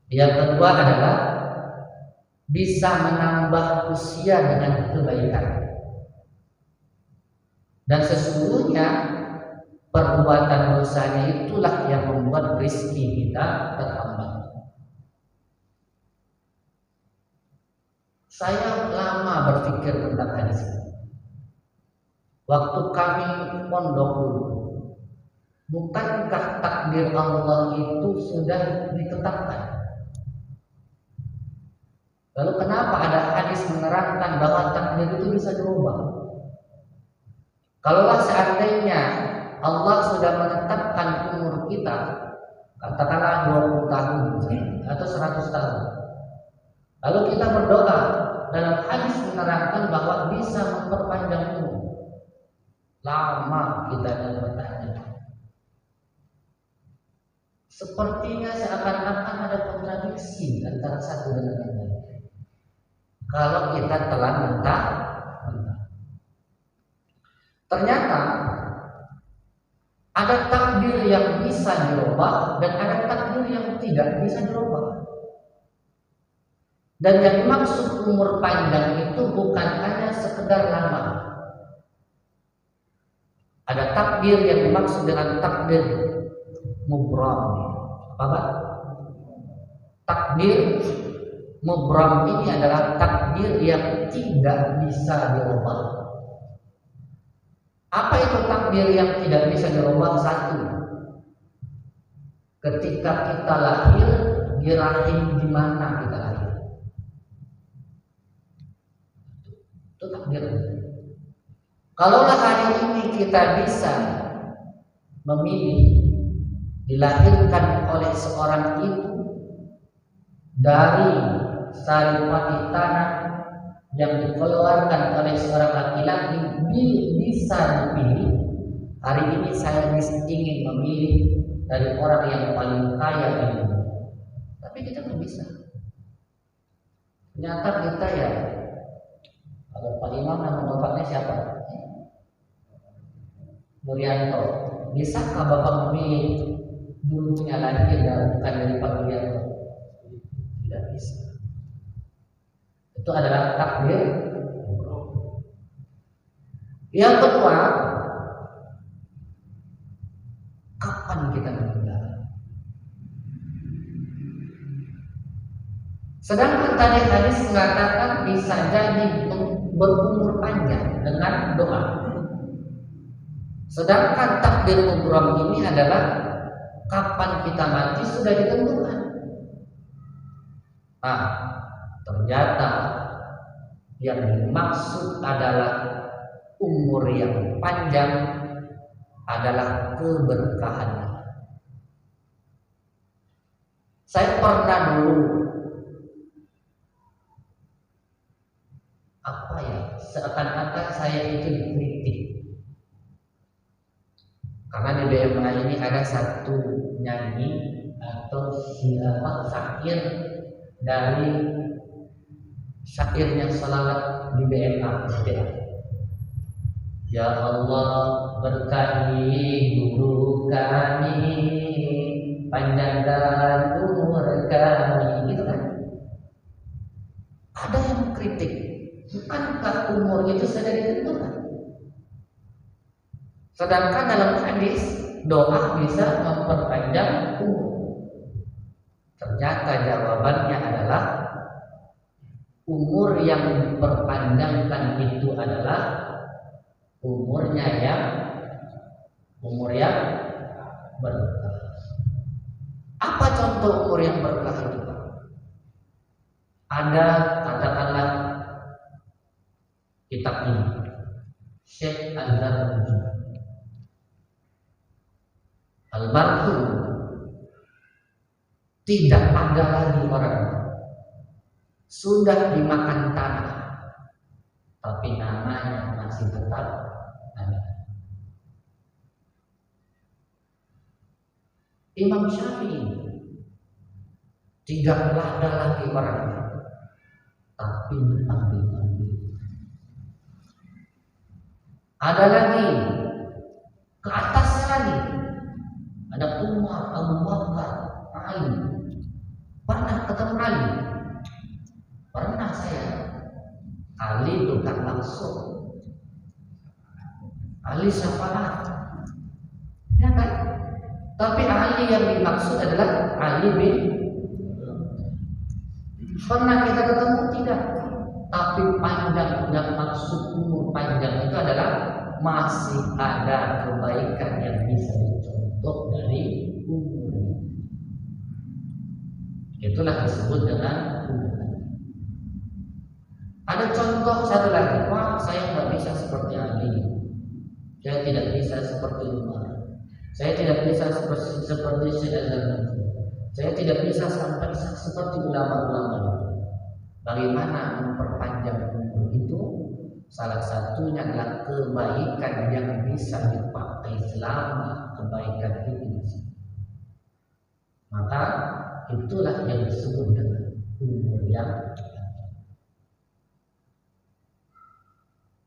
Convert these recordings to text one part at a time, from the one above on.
Yang kedua adalah bisa menambah usia dengan kebaikan. Dan sesungguhnya perbuatan dosanya itulah yang membuat rezeki kita terhambat. Saya lama berpikir tentang hadis ini. Waktu kami pondok dulu, bukankah takdir Allah itu sudah ditetapkan? Lalu kenapa ada hadis menerangkan bahwa takdir itu bisa dirubah? Kalaulah seandainya Allah sudah menetapkan umur kita, katakanlah 20 tahun atau 100 tahun, lalu kita berdoa, dalam hadis menerangkan bahwa bisa memperpanjang umur. Lama kita bertanya. Sepertinya seakan-akan ada kontradiksi antara satu dengan yang lain. Kalau kita telah mentah, ternyata ada takdir yang bisa dirubah dan ada takdir yang tidak bisa dirubah. Dan yang dimaksud umur panjang itu bukan hanya sekedar lama. Ada takdir yang dimaksud dengan takdir mubram. Apa? Takdir mubram ini adalah takdir yang tidak bisa dirubah. Apa itu takdir yang tidak bisa dirubah? Satu, ketika kita lahir, di rahim di mana kita lahir. Itu takdir. Kalaulah hari ini kita bisa memilih dilahirkan oleh seorang ibu dari saripati tanah yang dikeluarkan oleh seorang laki-laki, bisa dipilih. Hari ini saya ingin memilih dari orang yang paling kaya di dunia, tapi kita nggak bisa. Ternyata kita ya, kalau Pak Imam nama bapaknya siapa? Murianto. Bisakah bapak memilih dulunya lahir dan bukan dari Pak Murianto? Tidak bisa. Itu adalah takdir. Yang kedua, kapan kita meninggal? Sedangkan tadi hadis mengatakan bisa jadi berumur panjang dengan doa. Sedangkan takdir mubram ini adalah kapan kita mati sudah ditentukan. Nah, ternyata yang dimaksud adalah umur yang panjang adalah keberkahan. Saya pernah dulu seakan-akan saya itu dikritik. Karena di BMA ini ada satu nyanyi atau syair dari syairnya salawat di BMA. Ya Allah berkahi guru kami, panjangkan umur kami, gitu kan? Ada yang kritik, bukankah umur itu sudah ditentukan? Sedangkan dalam hadis doa bisa memperpanjang umur. Ternyata jawabannya adalah umur yang diperpanjangkan itu adalah umur yang berkah. Apa contoh umur yang berkah itu? Ada, katakanlah kitab ini, Syekh Al-Zarnuji almarhum, tidak ada lagi orang, sudah dimakan tanah, tapi namanya masih tetap ada. Imam Syafi'i tidak ada lagi orang, tapi dipanggil-panggil. Ada lagi ke atas lagi, ada Umar, Abu Bakar, Ali, ketemu Ali. Pernah saya. Ali bukan langsung. Ali syafaat. Ya kan? Tapi Ali yang dimaksud adalah Ali bin. Pernah kita ketemu tidak? Tapi panjang, yang maksud umur panjang itu adalah masih ada kebaikan yang bisa dicontoh dari umur. Itulah disebut dengan umur. Ada contoh satu lagi, wah saya nggak bisa seperti Ali, saya tidak bisa seperti Umar, saya tidak bisa seperti Syaikhul, saya tidak bisa sampai seperti ulama-ulama itu. Bagaimana memperpanjang umur itu? Salah satunya adalah kebaikan yang bisa dipakai selama kebaikan itu. Maka itulah yang disebut dengan umur yang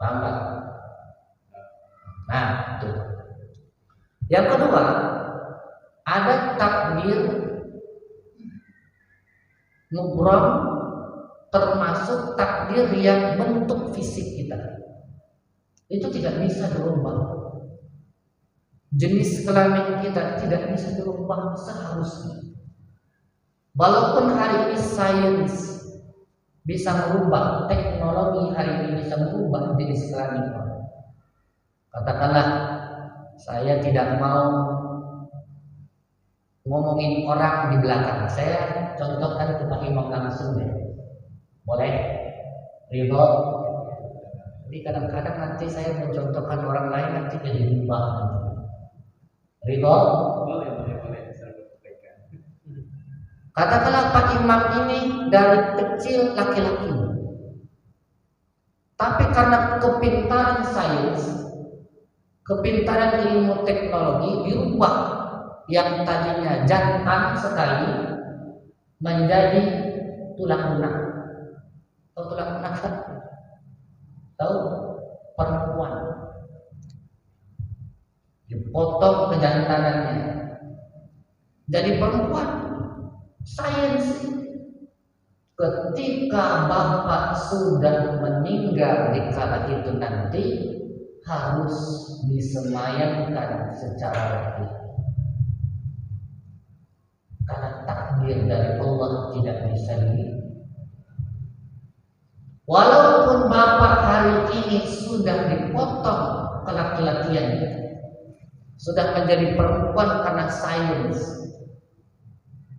paham. Nah, itu. Yang kedua, ada takdir mubram, termasuk takdir yang bentuk fisik kita. Itu tidak bisa dirubah. Jenis kelamin kita tidak bisa dirubah seharusnya. Walaupun hari ini sains bisa merubah, teknologi hari ini bisa merubah jenis kelamin. Katakanlah saya tidak mau ngomongin orang di belakang, saya contohkan ke Pak Imam langsung deh. Boleh? Ridho? Jadi kadang-kadang nanti saya mencontohkan orang lain nanti jadi berubah. Ridho? Boleh. Katakanlah Pak Imam ini dari kecil laki-laki, tapi karena kepintaran sains, kepintaran ilmu teknologi dirubah yang tadinya jantan sekali menjadi tulang lunak. Tahu tulang lunak kan? Tahu? Perempuan. Dipotong kejantanannya jadi perempuan. Sains. Ketika bapak sudah meninggal di kala itu nanti harus disemayamkan secara laki. Karena takdir dari Allah tidak bisa walaupun bapak hari ini sudah dipotong kelaki-lakiannya, sudah menjadi perempuan karena sains,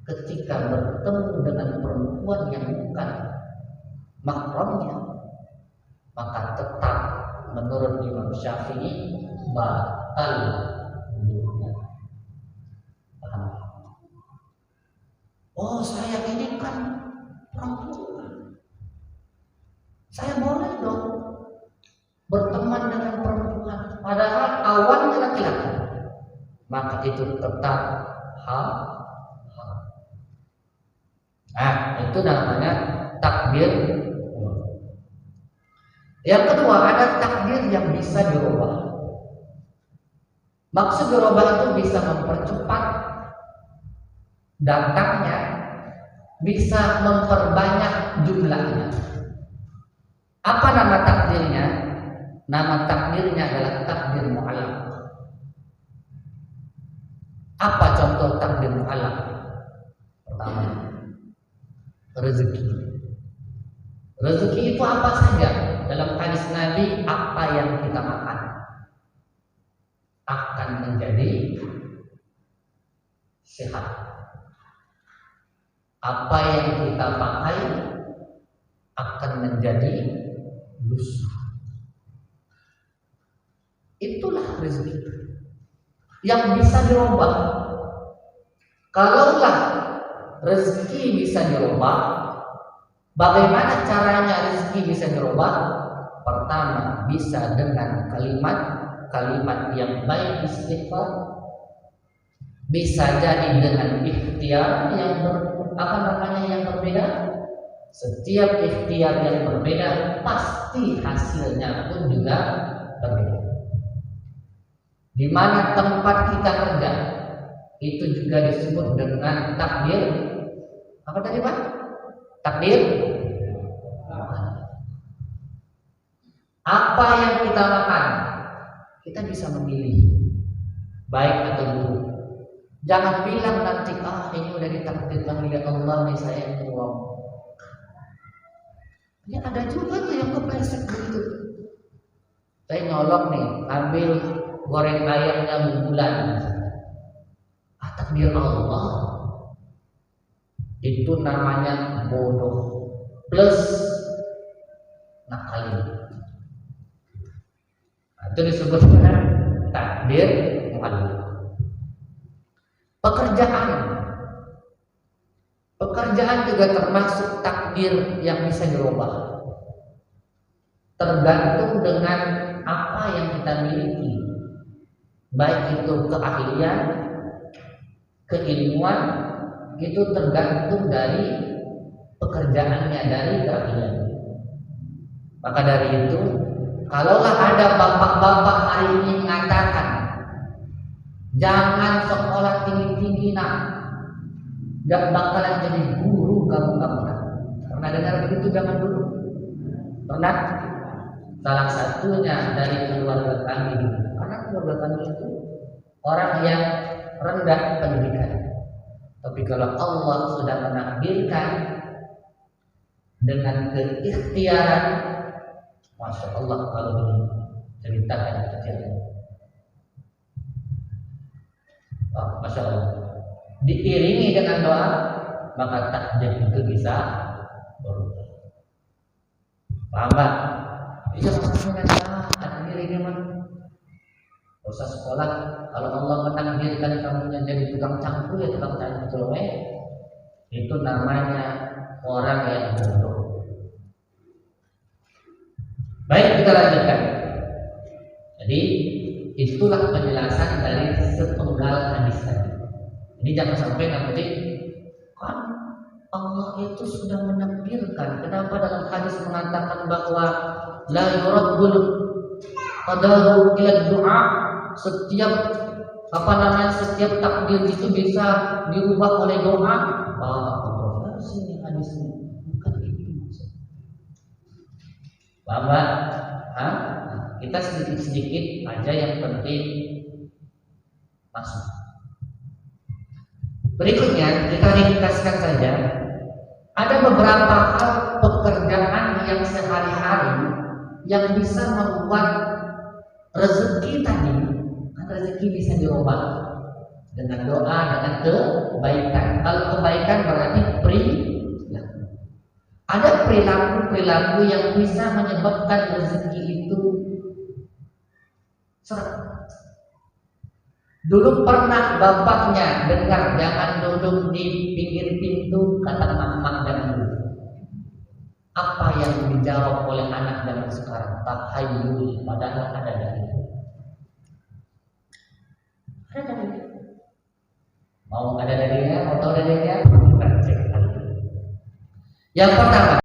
ketika bertemu dengan perempuan yang bukan mahramnya, maka tetap menurut Imam Syafi'i batal wudhunya. Paham? Oh, saya ini kan perempuan, saya boleh dong berteman dengan perempuan, padahal awalnya laki-laki, maka itu tetap haram. Nah, itu namanya takdir. Yang kedua, ada takdir yang bisa dirubah. Maksud dirubah itu bisa mempercepat datangnya, bisa memperbanyak jumlahnya. Apa nama takdirnya? Nama takdirnya adalah takdir mu'allaq. Apa contoh takdir mu'allaq? Pertama, rezeki. Rezeki itu apa saja? Dalam hadis Nabi, apa yang kita makan akan menjadi sehat. Apa yang kita pakai akan menjadi lusuh. Itulah rezeki yang bisa dirubah. Kalaulah rezeki bisa dirubah, bagaimana caranya rezeki bisa dirubah? Pertama, bisa dengan kalimat yang baik, istighfar. Bisa jadi dengan ikhtiar yang yang berbeda. Setiap ikhtiar yang berbeda pasti hasilnya pun juga berbeda. Di mana tempat kita kerja itu juga disebut dengan takdir. Apa tadi Pak? Takdir apa yang kita makan, kita bisa memilih baik atau buruk. Jangan bilang nanti ini udah ditakdirkan oleh Allah nih saya uang. Ya ada juga tuh yang kepleset begitu. Saya nyolong nih, ambil goreng ayamnya bulan. Takdir Allah. Itu namanya bodoh plus nakalin. Itu disebutkan takdir mu'allaq. Pekerjaan juga termasuk takdir yang bisa dirubah. Tergantung dengan apa yang kita miliki, baik itu keahlian, keilmuan, itu tergantung dari pekerjaannya, dari keahlian. Maka dari itu, kalaulah ada bapak-bapak hari ini mengatakan jangan sekolah tinggi-tinggi nak, gak bakalan jadi guru kamu. Pernah dengar begitu zaman dulu? Pernah? Salah satunya dari keluarga kami, karena keluarga kami itu orang yang rendah pendidikan. Tapi kalau Allah sudah menakdirkan dengan keikhtiaran, Masya Allah, kalau diceritakan kejadian, Masya Allah, diiringi dengan doa, maka takdir itu bisa berubah. Paham gak? Bisa maksudnya takdir ini mah usah sekolah. Kalau Allah menakdirkan kamu jadi tukang cangkul, ya tukang cangkul. Itu namanya orang yang bodoh. Baik, kita lanjutkan. Jadi itulah penjelasan dari sepenggal hadis tadi. Jadi jangan sampai nanti kan Allah itu sudah menakdirkan. Kenapa dalam hadis mengatakan bahwa la yuraddul qadaru ila du'a? Setiap takdir itu bisa dirubah oleh doa. Kontroversi nih hadisnya. Bukan itu. Bapak, kita sedikit-sedikit aja yang penting masuk. Berikutnya kita ringkaskan saja. Ada beberapa hal pekerjaan yang sehari-hari yang bisa membuat rezeki tadi, rezeki bisa dirubah dengan doa, dengan kebaikan. Kalau kebaikan berarti perilaku. Ada perilaku yang bisa menyebabkan rezeki itu seret. Dulu pernah bapaknya dengar jangan duduk di pinggir pintu, kata mama dan dulu. Apa yang dijawab oleh anak zaman sekarang? Tahayyul, padahal ada dari itu. Mau ada darinya, mau tahu darinya? Kita cek lagi. Yang pertama,